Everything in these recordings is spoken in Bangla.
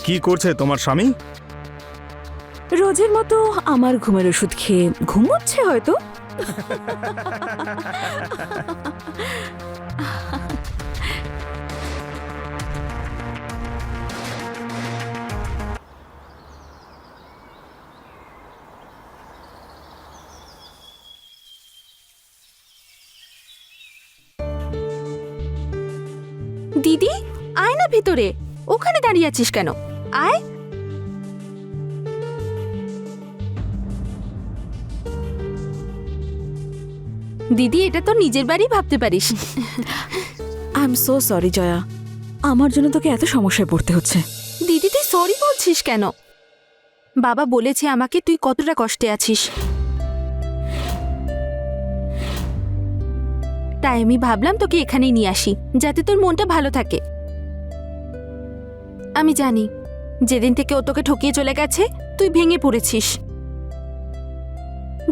কি করছে তোমার স্বামী? রোজের মতো আমার ঘুমের ওষুধ খেয়ে ঘুমোচ্ছে হয়তো। দিদি, আয় না ভিতরে। ওখানে দাঁড়িয়ে আছিস কেন? আয়। দিদি, এটা তো নিজের বাড়ি ভাবতে পারিস। I am so sorry Jaya, আমার জন্য তোকে এত সমস্যায় পড়তে হচ্ছে। দিদি, তুই সরি বলছিস কেন? বাবা বলেছে আমাকে তুই কতটা কষ্টে আছিস, তাই আমি ভাবলাম তোকে এখানেই নিয়ে আসি, যাতে তোর মনটা ভালো থাকে। আমি জানি যেদিন থেকে ও তোকে ঠকিয়ে চলে গেছে তুই ভেঙে পড়েছিস।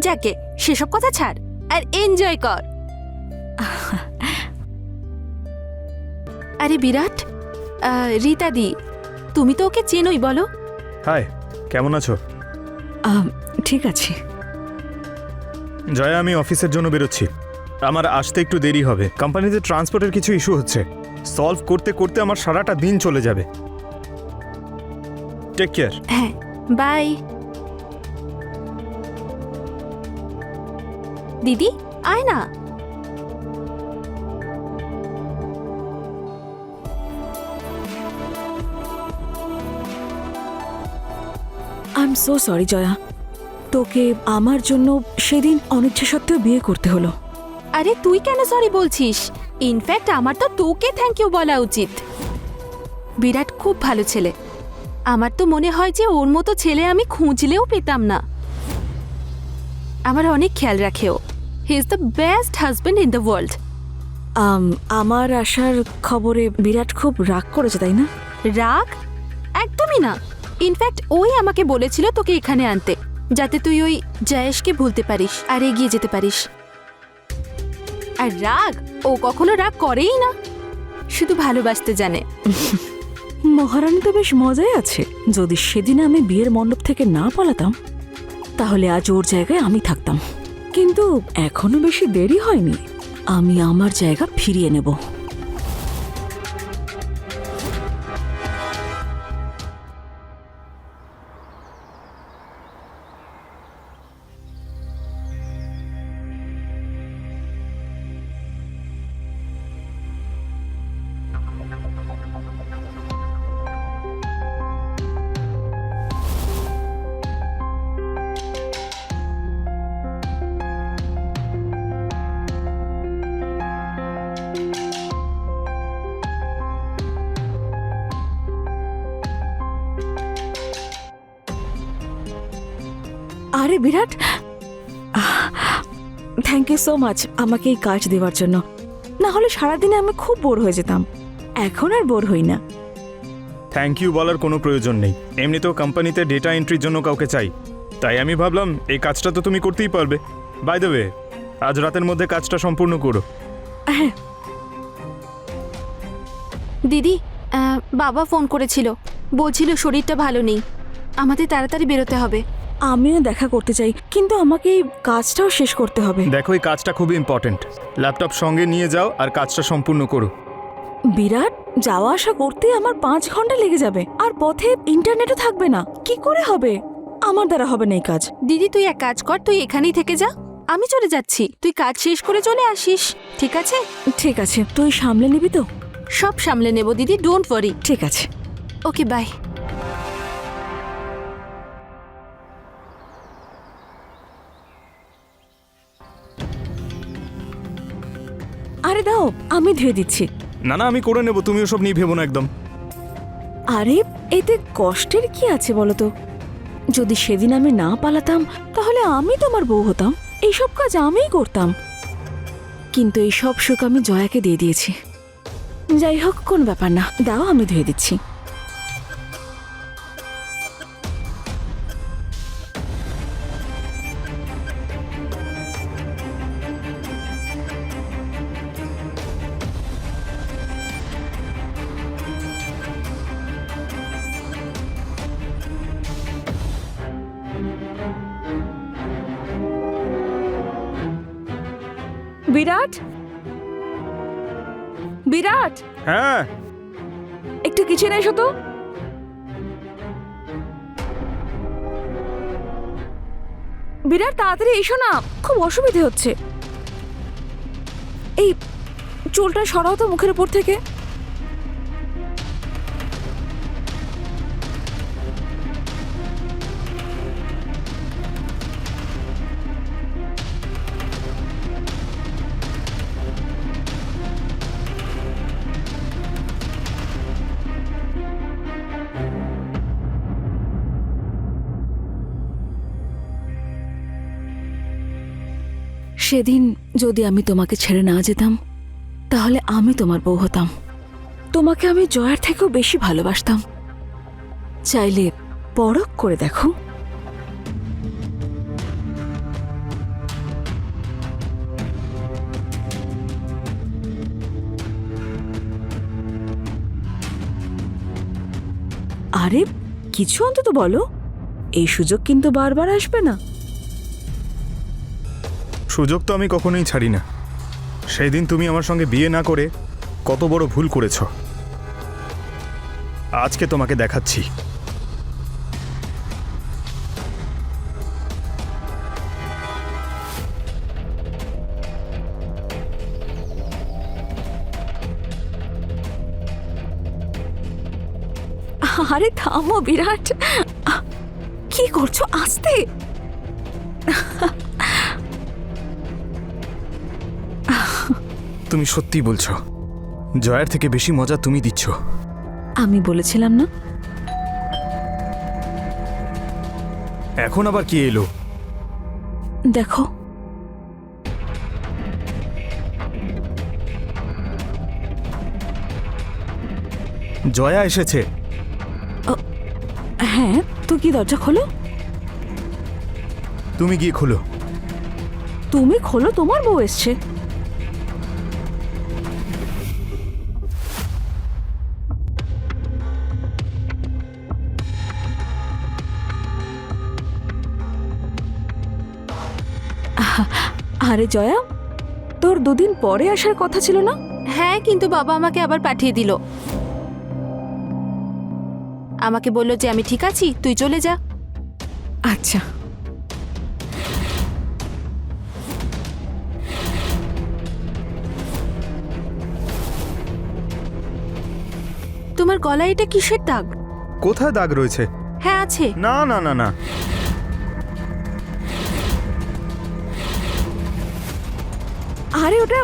যাকে সেসব কথা ছাড় আর এনজয় কর। আরে বিরাট, রীতাদি, তুমি তো ওকে চেনোই, বলো। হাই, কেমন আছো? ঠিক আছে। জয়া, আমি অফিসের জন্য বেরোচ্ছি। আমার আসতে একটু দেরি হবে। কোম্পানিতে ট্রান্সপোর্টের কিছু ইস্যু হচ্ছে, সলভ করতে করতে আমার সারাটা দিন চলে যাবে। Take care. হ্যাঁ, বাই। দিদি, আয় না। I am so sorry Jaya, তোকে আমার জন্য সেদিন অনিচ্ছা সত্ত্বেও বিয়ে করতে হলো। আরে তুই কেন সরি বলছিস? ইনফ্যাক্ট আমার তো তোকে থ্যাংক ইউ বলা উচিত। বিরাট খুব ভালো ছেলে। আমার তো মনে হয় যে ওর মতো ছেলে আমি খুঁজলেও পেতাম না। আমার অনেক খেয়াল রাখে ও। He is the best husband in the world. আমার আসার খবরে বিরাট খুব রাগ করেছে, তাই না? রাগ? একদমই না। ইনফ্যাক্ট ওই আমাকে বলেছিল তোকে এখানে আনতে, যাতে তুই ওই জায়েশকে ভুলতে পারিস আর এগিয়ে যেতে পারিস। আর রাগ? ও কখনো রাগ করেই না, শুধু ভালোবাসতে জানে। মহারানী তো বেশ মজাই আছে। যদি সেদিন আমি বিয়ের মণ্ডপ থেকে না পালাতাম তাহলে আজ ওর জায়গায় আমি থাকতাম। কিন্তু এখনো বেশি দেরি হয়নি, আমি আমার জায়গা ফিরিয়ে নেব। আরে বিরাট, থ্যাংক ইউ সো মাচ আমাকে এই কাজ দেওয়ার জন্য। না হলে সারাদিনে আমি খুব বোর হয়ে যেতাম। এখন আর বোর হই না। থ্যাংক ইউ বলার কোনো প্রয়োজন নেই। এমনিতেও কোম্পানিতে ডেটা এন্ট্রির জন্য কাউকে চাই, তাই আমি ভাবলাম এই কাজটা তো তুমি করতেই পারবে। বাই দ্য ওয়ে, আজ রাতের মধ্যে কাজটা সম্পূর্ণ করো। হ্যাঁ। দিদি, বাবা ফোন করেছিল, বলছিল শরীরটা ভালো নেই, আমাদের তাড়াতাড়ি বেরোতে হবে। আমিও দেখা করতে চাই, কিন্তু আমাকে এই কাজটাও শেষ করতে হবে। দেখো, এই কাজটা খুবই ইম্পর্ট্যান্ট। ল্যাপটপ সঙ্গে নিয়ে যাও আর কাজটা সম্পূর্ণ করো। বিরাট, যাওয়া আসা করতে আমার 5 ঘন্টা লেগে যাবে, আর পথে ইন্টারনেটও থাকবে না। কি করে হবে? আমার দ্বারা হবে না এই কাজ। দিদি, তুই এক কাজ কর, তুই এখানেই থেকে যা, আমি চলে যাচ্ছি। তুই কাজ শেষ করে চলে আসিস, ঠিক আছে? ঠিক আছে, তুই সামলে নিবি তো? সব সামলে নেব দিদি, ডোন্ট ওয়ারি। ঠিক আছে। ওকে, বাই। আরে দাও, আমি ধুয়ে দিচ্ছি। না না, আমি করে নেব, তুমি ওসব নিয়ে ভেবো না একদম। আরে এতে কষ্টের কি আছে বলো তো? যদি সেদিন আমি না পালাতাম তাহলে আমি তোমার বউ হতাম, এইসব কাজ আমিই করতাম। কিন্তু এই সব সুখ আমি জয়াকে দিয়ে দিয়েছি। যাই হোক, কোন ব্যাপার না, দাও আমি ধুয়ে দিচ্ছি। বিরাট, বিরাট, হ্যাঁ, একটু কিচেনে এসো তো। বিরাট, তাড়াতাড়ি এসো না, খুব অসুবিধে হচ্ছে। এই চুলটা সরাও তো মুখের উপর থেকে। সেদিন যদি আমি তোমাকে ছেড়ে না যেতাম, তাহলে আমি তোমার বউ হতাম। তোমাকে আমি জয়ার থেকেও বেশি ভালোবাসতাম। চাইলে পরখ করে দেখো। আরে কিছু অন্তত বলো, এই সুযোগ কিন্তু বারবার আসবে না। সুযোগ তো আমি কখনোই ছাড়ি না। সেই দিন তুমি আমার সঙ্গে বিয়ে না করে কত বড় ভুল করেছ, আজকে তোমাকে দেখাচ্ছি। আরে থামো বিরাট, কি করছো? আস্তে। তুমি সত্যি বলছো, জয়ের থেকে বেশি মজা তুমি দিচ্ছ। আমি বলেছিলাম না? এখন আবার কি এলো? দেখো, জয়া এসেছে। হ্যাঁ, তো কি দরজা খোলো। তুমি গিয়ে খোলো। তুমি খোলো, তোমার বউ এসছে। আরে জয়া, তোর দুদিন পরে আসার কথা ছিল না? হ্যাঁ, কিন্তু বাবা আমাকে আবার পাঠিয়ে দিল। আমাকে বলল যে আমি ঠিক আছি, তুই চলে যা। আচ্ছা, তোমার গলায় এটা কিসের দাগ? কোথায় দাগ রয়েছে? হ্যাঁ আছে। না না না না, আরে ওটা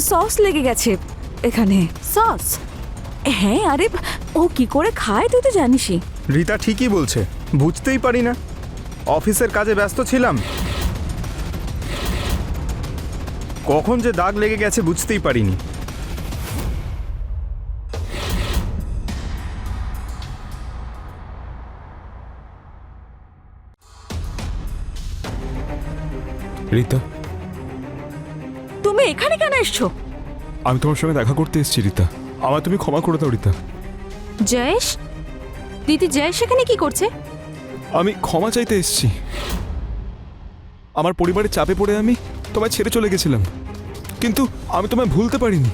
সস লেগে গেছে এখানে। সস? হ্যাঁ, আরে ও কি করে খায় তুই তো জানিসই। রীতা ঠিকই বলছে, বুঝতেই পারি না, অফিসের কাজে ব্যস্ত ছিলাম, কখন যে দাগ লেগে গেছে বুঝতেই পারিনি। রীতা, তুমি এখানে কেন এসছো? আমি তোমার সঙ্গে দেখা করতে এসেছি রীতা, আমার তুমি ক্ষমা করে দাও রীতা। জয়েশ? দিদি জয়েশ এখানে কি করছে? আমি ক্ষমা চাইতে এসেছি। আমার পরিবারের চাপে পড়ে আমি তোমায় ছেড়ে চলে গেছিলাম, কিন্তু আমি তোমায় ভুলতে পারিনি,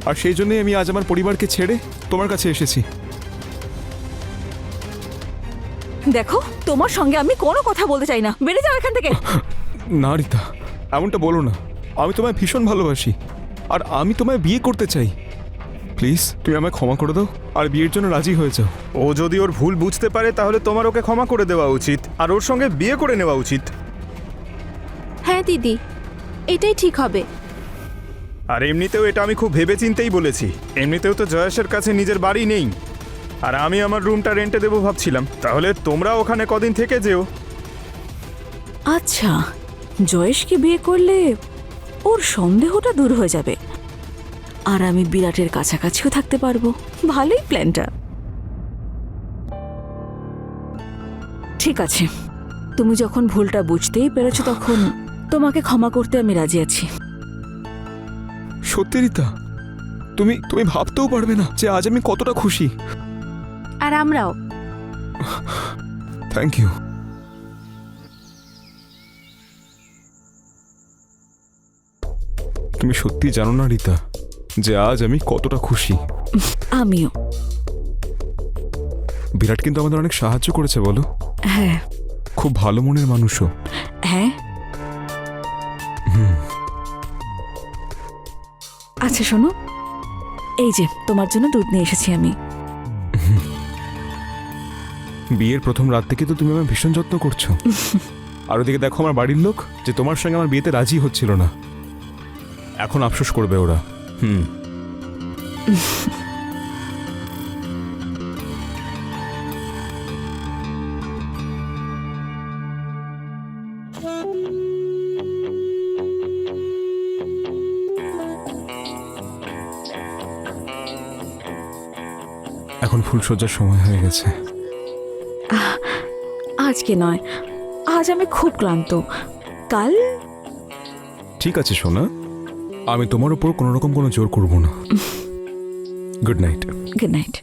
আর সেই জন্যই আমি আজ আমার পরিবারকে ছেড়ে তোমার কাছে এসেছি। দেখো, তোমার সঙ্গে আমি কোনো কথা বলতে চাই না, বেরিয়ে যাও এখান থেকে। না রীতা, এমনটা বলো না, আমি তোমায় ভীষণ ভালোবাসি আর আমি তোমায় বিয়ে করতে চাই। প্লিজ তুমি আমায় ক্ষমা করে দাও আর বিয়ের জন্য রাজি হয়ে যাও। ও যদি ওর ভুল বুঝতে পারে তাহলে তোমার ওকে ক্ষমা করে দেওয়া উচিত আর ওর সঙ্গে বিয়ে করে নেওয়া উচিত। হ্যাঁ দিদি, এটাই ঠিক হবে। আর এমনিতেও এটা আমি খুব ভেবেচিন্তেই বলেছি। এমনিতেও তো জয়েশের কাছে নিজের বাড়ি নেই, আর আমি আমার রুমটা রেন্টে দেবো ভাবছিলাম, তাহলে তোমরা ওখানে কদিন থেকে যেও। আচ্ছা, জয়েশকে বিয়ে করলে ওর সন্দেহটা দূর হয়ে যাবে, আর আমি বিরাটের কাছাকাছিও থাকতে পারবো। ভালোই প্ল্যানটা। ঠিক আছে, তুমি যখন ভুলটা বুঝতেই পেরেছো তখন তোমাকে ক্ষমা করতে আমি রাজি আছি। সত্যি রীতা, তুমি তুমি ভাবতেও পারবে না যে আজ আমি কতটা খুশি। আর আমরাও। Thank you. দিদি, তুমি সত্যি জানো না রীতা, যে আজ আমি কতটা খুশি। আমিও। বিরাট কিন্তু আমাদের অনেক সাহায্য করেছে বলো। হ্যাঁ খুব ভালো মনের মানুষও। হ্যাঁ। আচ্ছা শোনো, এই যে তোমার জন্য দুধ নিয়ে এসেছি আমি। বিয়ের প্রথম রাত থেকে তো তুমি আমার ভীষণ যত্ন করছো। আর ওদিকে দেখো আমার বাড়ির লোক, যে তোমার সঙ্গে আমার বিয়েতে রাজি হচ্ছিল না, এখন আফসোস করবে ওরা। এখন ফুলসজ্জার সময় হয়ে গেছে। আজকে নয়, আজ আমি খুব ক্লান্ত। কাল। ঠিক আছে সোনা, আমি তোমার উপর কোনো রকম কোনো জোর করব না। Good night. Good night.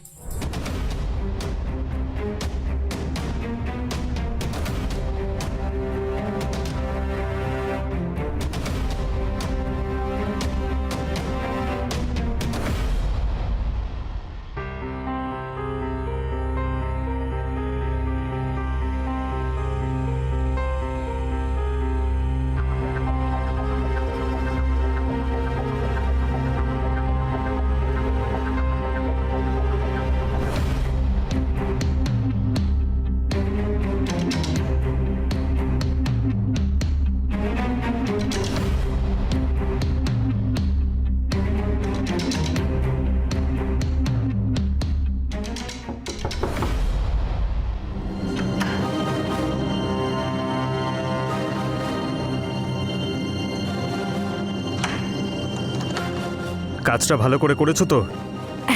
কাজটা ভালো করে করেছো তো?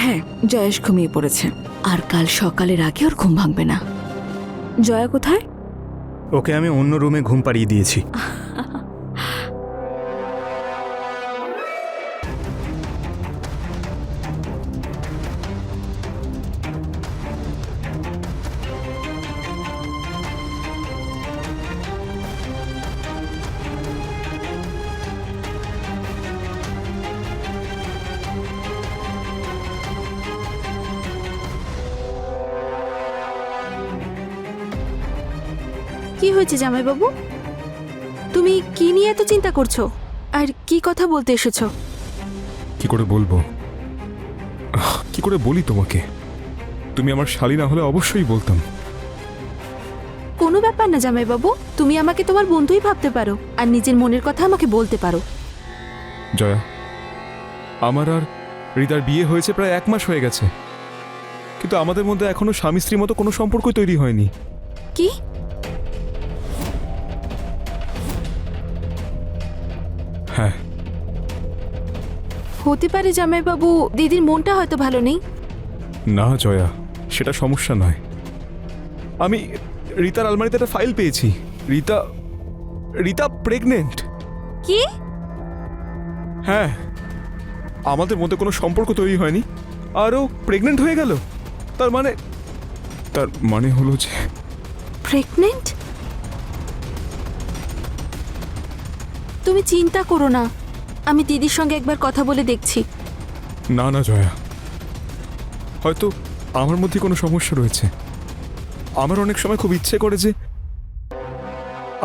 হ্যাঁ, জয়েশ ঘুমিয়ে পড়েছে, আর কাল সকালের আগে ওর ঘুম ভাঙবে না। জয়া কোথায়? ওকে আমি অন্য রুমে ঘুম পাড়িয়ে দিয়েছি। কি হয়েছে জামাইবাবু? তুমি কি নিয়ে এত চিন্তা করছো? আর কি কথা বলতে এসেছো? কি করে বলবো, কি করে বলি তোমাকে? তুমি আমার শালী না হলে অবশ্যই বলতাম। কোনো ব্যাপার না জামাইবাবু, তুমি আমাকে তোমার বন্ধুই ভাবতে পারো, আর নিজের মনের কথা আমাকে বলতে পারো। জয়া, আমার আর রিতার বিয়ে হয়েছে প্রায় 1 মাস হয়ে গেছে, কিন্তু আমাদের মধ্যে এখনো স্বামী স্ত্রীর মতো কোনো সম্পর্ক তৈরি হয়নি। কি? হ্যাঁ, হতে পারে জামাইবাবু, দিদির মনটা হয়তো ভালো নেই। না জয়া, সেটা সমস্যা নয়। আমি রিতার আলমারিতে একটা ফাইল পেয়েছি। রিতা প্রেগনেন্ট। কি? হ্যাঁ, আমাদের মধ্যে কোনো সম্পর্ক তৈরি হয়নি, আরও প্রেগনেন্ট হয়ে গেল। তার মানে হলো যে প্রেগনেন্ট? তুমি চিন্তা করো না, আমি দিদির সঙ্গে একবার কথা বলে দেখছি। না না জয়া, হয়তো আমার মধ্যে কোনো সমস্যা রয়েছে। আমার অনেক সময় খুব ইচ্ছে করে যে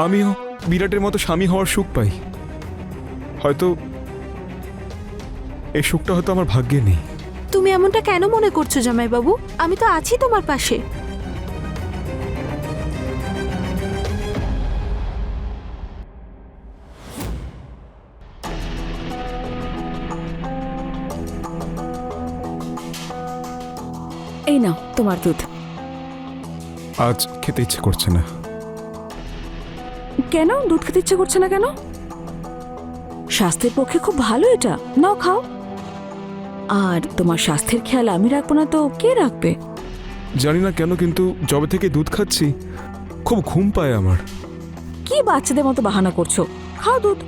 আমিও বিরাটের মতো স্বামী হওয়ার সুখ পাই। হয়তো এই সুখটা হয়তো আমার ভাগ্যে নেই। তুমি এমনটা কেন মনে করছো জামাইবাবু? আমি তো আছি তোমার পাশে। এই নাও তোমার দুধ। আজ খেতে ইচ্ছে করছে না। কেন দুধ খেতে ইচ্ছে করছে না কেন? স্বাস্থ্যের পক্ষে খুব ভালো এটা, নাও খাও। আর তোমার স্বাস্থ্যের খেয়াল আমি রাখবো না তো কে রাখবে? জানি না কেন, কিন্তু যবে থেকে দুধ খাচ্ছি খুব ঘুম পায় আমার। কি বাচ্চাদের মতো বাহানা করছো? খাও দুধ।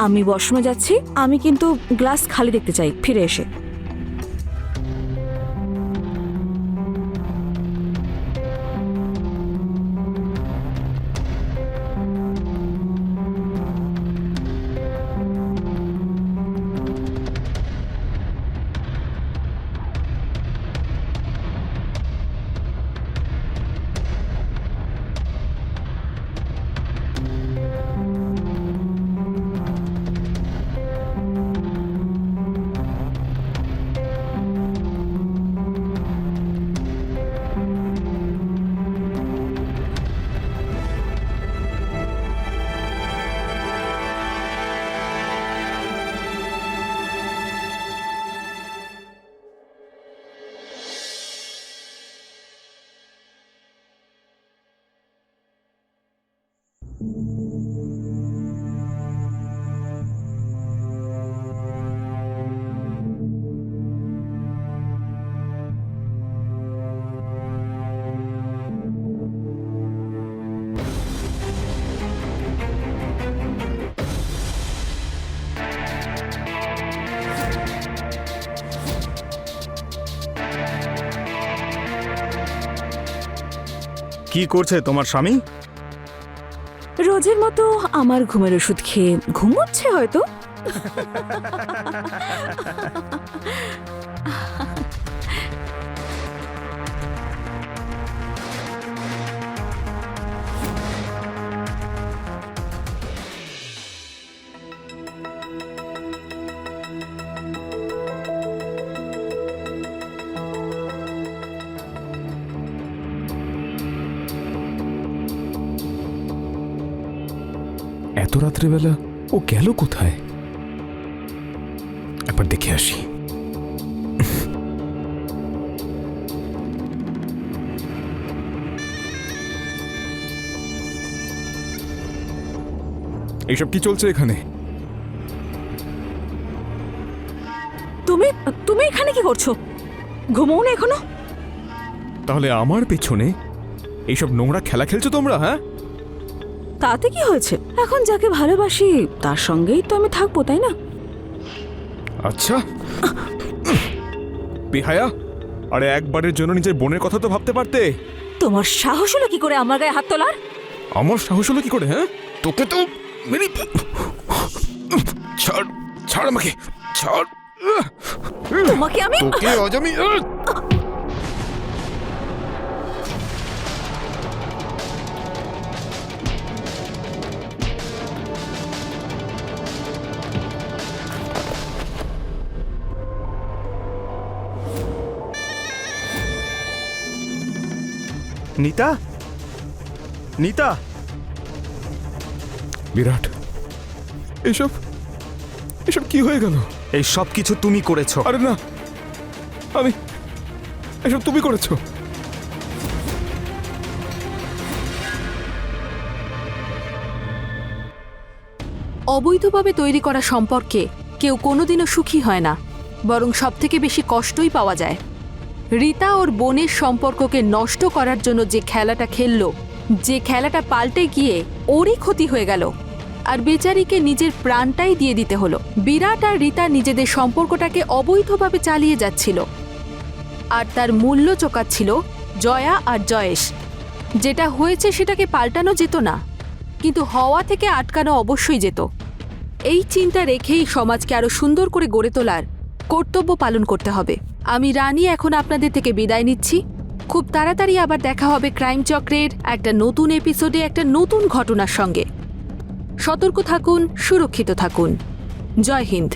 আমি ওয়াশরুমে যাচ্ছি, আমি কিন্তু গ্লাস খালি দেখতে চাই ফিরে এসে। কি করছে তোমার স্বামী? রোজের মতো আমার ঘুমের ওষুধ খেয়ে ঘুমোচ্ছে হয়তো। এত রাত্রেবেলা ও গেল কোথায়? একবার দেখে আসি। এইসব কি চলছে এখানে? তুমি তুমি এখানে কি করছো? ঘুমোও না এখনো? তাহলে আমার পেছনে এইসব নোংরা খেলা খেলছো তোমরা? হ্যাঁ, তাতে কি হয়েছে? এখন যাকে ভালোবাসি তার সঙ্গেই তো আমি থাকবো, তাই না? আচ্ছা বেহায়া, আরে একবারের জন্য নিজের বোনের কথা তো ভাবতে পারতে। তোমার সাহস হলো কি করে আমার গায়ে হাত তোলার? আমার সাহস হলো কি করে? হ্যাঁ, তোকে তো মেরে ছাড়, ছাড় আমাকে, ছাড়। তোমাকে আমি তোকে আজ আমি নিতা, নিতা, বিরাট, এসব এসব কি হয়ে গেল? এই সব কিছু তুমি করেছো। আরে না, আমি এসব তুমি করেছো। অবৈধভাবে তৈরি করা সম্পর্কে কেউ কোনোদিনও সুখী হয় না, বরং সবথেকে বেশি কষ্টই পাওয়া যায়। রীতা ওর বোনের সম্পর্ককে নষ্ট করার জন্য যে খেলাটা খেললো, যে খেলাটা পাল্টে গিয়ে ওরই ক্ষতি হয়ে গেল, আর বেচারিকে নিজের প্রাণটাই দিয়ে দিতে হলো। বিরাট আর রীতা নিজেদের সম্পর্কটাকে অবৈধভাবে চালিয়ে যাচ্ছিল, আর তার মূল্য চোকাচ্ছিল জয়া আর জয়েশ। যেটা হয়েছে সেটাকে পাল্টানো যেত না, কিন্তু হওয়া থেকে আটকানো অবশ্যই যেত। এই চিন্তা রেখেই সমাজকে আরো সুন্দর করে গড়ে তোলার কর্তব্য পালন করতে হবে। আমি রানী এখন আপনাদের থেকে বিদায় নিচ্ছি। খুব তাড়াতাড়ি আবার দেখা হবে ক্রাইম চক্রের একটা নতুন এপিসোডে, একটা নতুন ঘটনার সঙ্গে। সতর্ক থাকুন, সুরক্ষিত থাকুন। জয় হিন্দ।